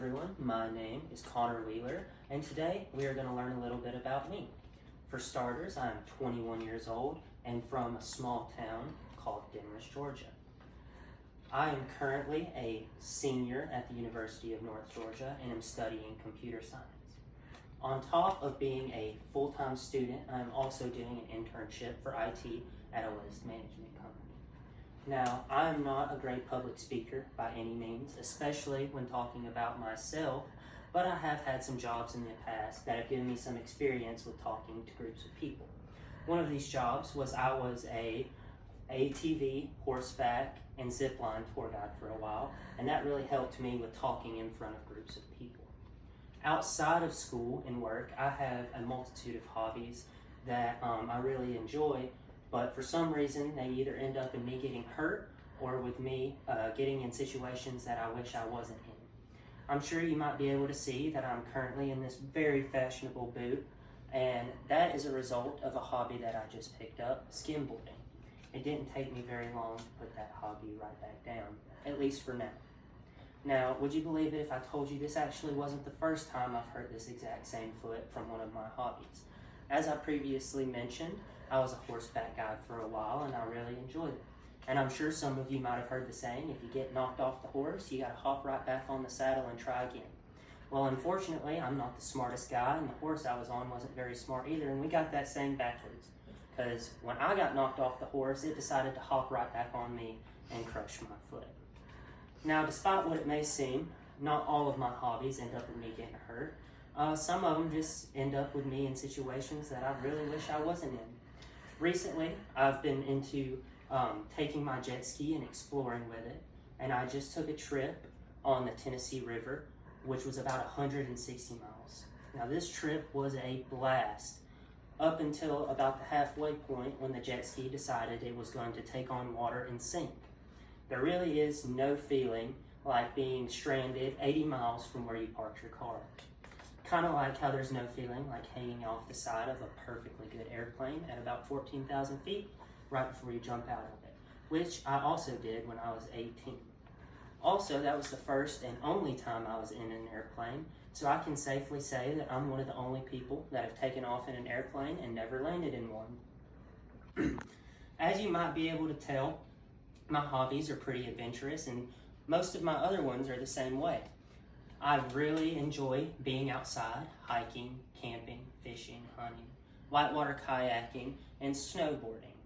everyone, my name is Connor Wheeler, and today we are going to learn a little bit about me. For starters, I am 21 years old and from a small town called Demorest, Georgia. I am currently a senior at the University of North Georgia and am studying computer science. On top of being a full-time student, I am also doing an internship for IT at a waste management company. Now, I am not a great public speaker by any means, especially when talking about myself, but I have had some jobs in the past that have given me some experience with talking to groups of people. One of these jobs was I was a ATV, horseback, and zipline tour guide for a while, and that really helped me with talking in front of groups of people. Outside of school and work, I have a multitude of hobbies that I really enjoy, but for some reason they either end up in me getting hurt or with me getting in situations that I wish I wasn't in. I'm sure you might be able to see that I'm currently in this very fashionable boot, and that is a result of a hobby that I just picked up, skimboarding. It didn't take me very long to put that hobby right back down, at least for now. Now, would you believe it if I told you this actually wasn't the first time I've heard this exact same foot from one of my hobbies? As I previously mentioned, I was a horseback guide for a while and I really enjoyed it. And I'm sure some of you might have heard the saying, if you get knocked off the horse, you gotta hop right back on the saddle and try again. Well, unfortunately, I'm not the smartest guy, and the horse I was on wasn't very smart either, and we got that saying backwards. Because when I got knocked off the horse, it decided to hop right back on me and crush my foot. Now, despite what it may seem, not all of my hobbies end up with me getting hurt. Some of them just end up with me in situations that I really wish I wasn't in. Recently, I've been into taking my jet ski and exploring with it, and I just took a trip on the Tennessee River, which was about 160 miles. Now, this trip was a blast up until about the halfway point when the jet ski decided it was going to take on water and sink. There really is no feeling like being stranded 80 miles from where you parked your car. Kind of like how there's no feeling like hanging off the side of a perfectly good airplane at about 14,000 feet right before you jump out of it, which I also did when I was 18. Also, that was the first and only time I was in an airplane, so I can safely say that I'm one of the only people that have taken off in an airplane and never landed in one. As you might be able to tell, my hobbies are pretty adventurous, and most of my other ones are the same way. I really enjoy being outside, hiking, camping, fishing, hunting, whitewater kayaking, and snowboarding.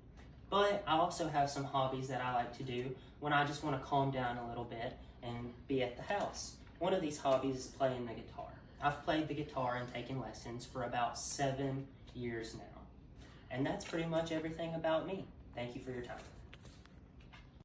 But I also have some hobbies that I like to do when I just want to calm down a little bit and be at the house. One of these hobbies is playing the guitar. I've played the guitar and taken lessons for about 7 years now. And that's pretty much everything about me. Thank you for your time.